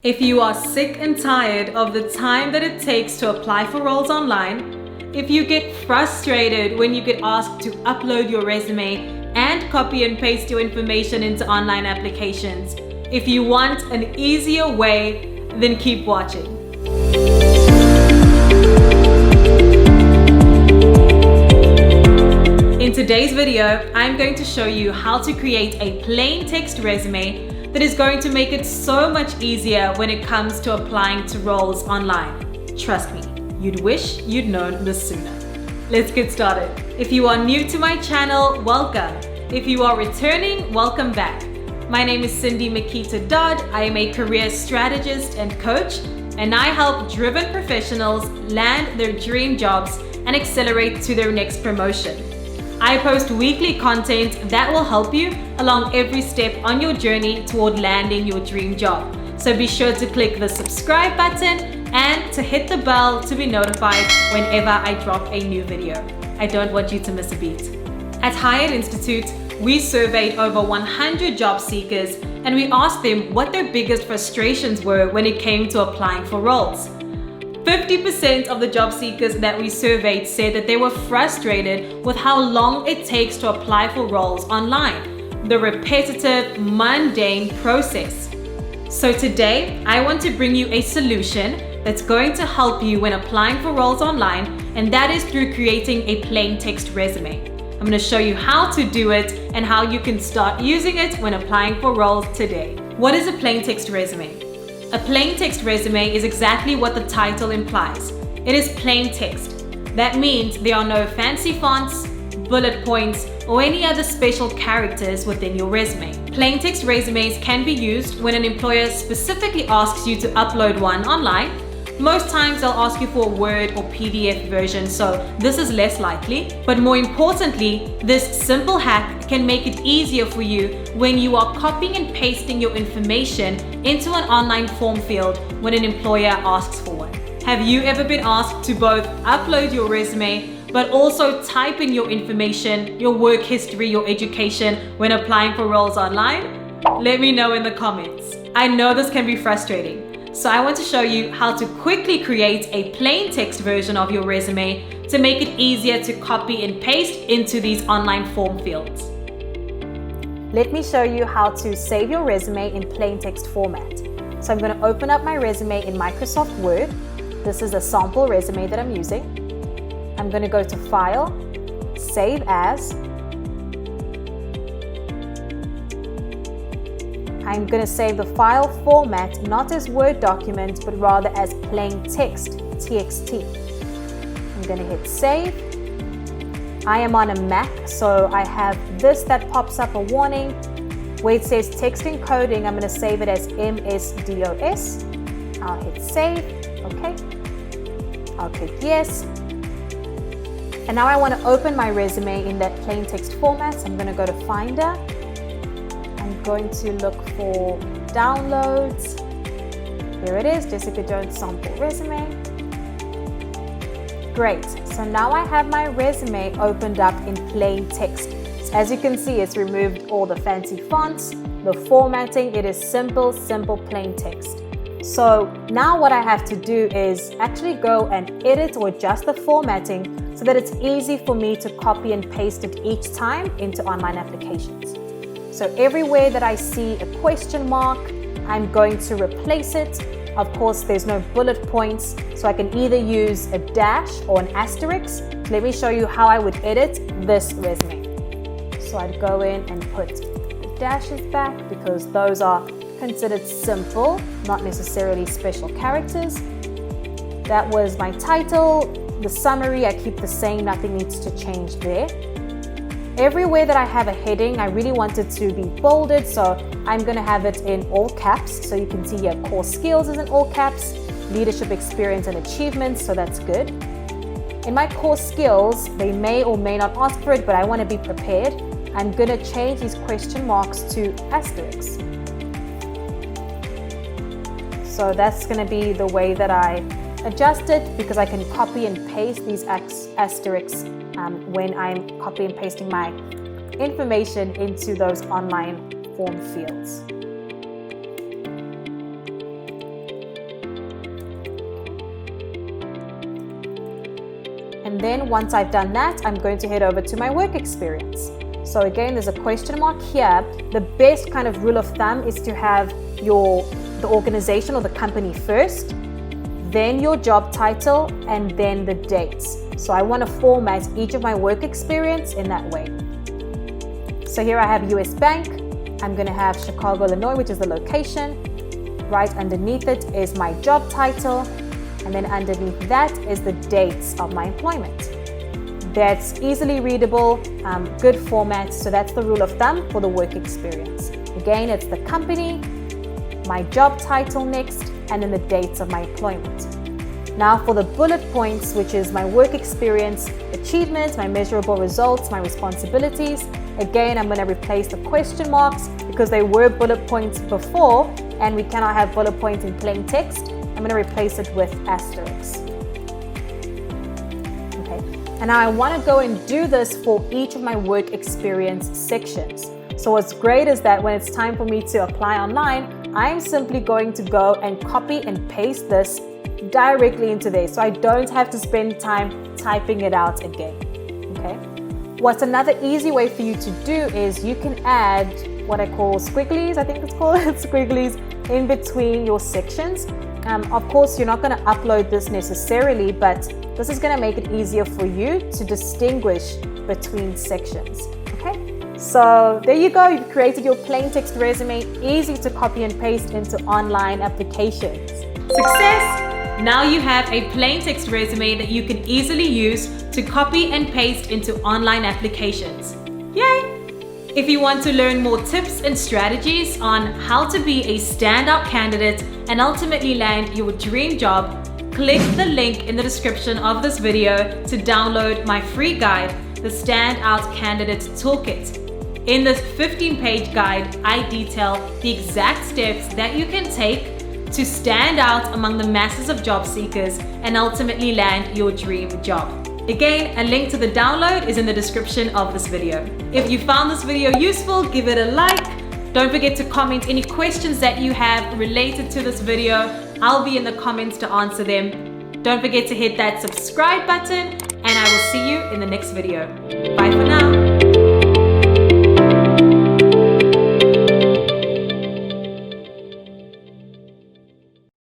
If you are sick and tired of the time that it takes to apply for roles online, if you get frustrated when you get asked to upload your resume and copy and paste your information into online applications, if you want an easier way, then keep watching. In today's video, I'm going to show you how to create a plain text resume that is going to make it so much easier when it comes to applying to roles online. Trust me, you'd wish you'd known this sooner. Let's get started. If you are new to my channel, welcome. If you are returning, welcome back. My name is Cindy Makita Dodd. I am a career strategist and coach, and I help driven professionals land their dream jobs and accelerate to their next promotion. I post weekly content that will help you along every step on your journey toward landing your dream job. So be sure to click the subscribe button and to hit the bell to be notified whenever I drop a new video. I don't want you to miss a beat. At Hyatt Institute, we surveyed over 100 job seekers and we asked them what their biggest frustrations were when it came to applying for roles. 50% of the job seekers that we surveyed said that they were frustrated with how long it takes to apply for roles online, the repetitive, mundane process. So today, I want to bring you a solution that's going to help you when applying for roles online, and that is through creating a plain text resume. I'm going to show you how to do it and how you can start using it when applying for roles today. What is a plain text resume? A plain text resume is exactly what the title implies. It is plain text. That means there are no fancy fonts, bullet points, or any other special characters within your resume. Plain text resumes can be used when an employer specifically asks you to upload one online. Most times they'll ask you for a Word or PDF version, so this is less likely. But more importantly, this simple hack can make it easier for you when you are copying and pasting your information into an online form field when an employer asks for one. Have you ever been asked to both upload your resume but also type in your information, your work history, your education when applying for roles online? Let me know in the comments. I know this can be frustrating. So I want to show you how to quickly create a plain text version of your resume to make it easier to copy and paste into these online form fields. Let me show you how to save your resume in plain text format. So I'm going to open up my resume in Microsoft Word. This is a sample resume that I'm using. I'm going to go to File, Save As. I'm going to save the file format not as Word document, but rather as plain text, TXT. I'm going to hit save. I am on a Mac, so I have this that pops up a warning where it says text encoding. I'm going to save it as MS-DOS. I'll hit save. Okay. I'll click yes. And now I want to open my resume in that plain text format. So I'm going to go to Finder. I'm going to look for downloads. Here it is, Jessica Jones sample resume. Great, so now I have my resume opened up in plain text. So as you can see, it's removed all the fancy fonts, the formatting. It is simple, plain text. So now what I have to do is actually go and edit or adjust the formatting so that it's easy for me to copy and paste it each time into online applications. So everywhere that I see a question mark, I'm going to replace it. Of course, there's no bullet points, so I can either use a dash or an asterisk. Let me show you how I would edit this resume. So I'd go in and put the dashes back because those are considered simple, not necessarily special characters. That was my title. The summary, I keep the same, nothing needs to change there. Everywhere that I have a heading, I really want it to be bolded, so I'm going to have it in all caps. So you can see here, core skills is in all caps, leadership experience and achievements, so that's good. In my core skills, they may or may not ask for it, but I want to be prepared. I'm going to change these question marks to asterisks. So that's going to be the way that I adjust it, because I can copy and paste these asterisks when I'm copy and pasting my information into those online form fields. And then once I've done that, I'm going to head over to my work experience. So again, there's a question mark here. The best kind of rule of thumb is to have the organization or the company first, then your job title, and then the dates. So I want to format each of my work experience in that way. So here I have US Bank. I'm going to have Chicago, Illinois, which is the location. Right underneath it is my job title. And then underneath that is the dates of my employment. That's easily readable, good format. So that's the rule of thumb for the work experience. Again, it's the company, my job title next, and then the dates of my employment. Now for the bullet points, which is my work experience, achievements, my measurable results, my responsibilities. Again, I'm going to replace the question marks because they were bullet points before and we cannot have bullet points in plain text. I'm going to replace it with asterisks. Okay. And now I want to go and do this for each of my work experience sections. So what's great is that when it's time for me to apply online, I'm simply going to go and copy and paste this directly into there. So I don't have to spend time typing it out again. Okay. What's another easy way for you to do is you can add what I call squigglies, I think it's called squigglies, in between your sections. Of course, you're not going to upload this necessarily, but this is going to make it easier for you to distinguish between sections. Okay. So there you go, you've created your plain text resume, easy to copy and paste into online applications. Success! Now you have a plain text resume that you can easily use to copy and paste into online applications. Yay! If you want to learn more tips and strategies on how to be a standout candidate and ultimately land your dream job, click the link in the description of this video to download my free guide, the Standout Candidate Toolkit. In this 15-page guide, I detail the exact steps that you can take to stand out among the masses of job seekers and ultimately land your dream job. Again, a link to the download is in the description of this video. If you found this video useful, give it a like. Don't forget to comment any questions that you have related to this video. I'll be in the comments to answer them. Don't forget to hit that subscribe button, and I will see you in the next video. Bye for now.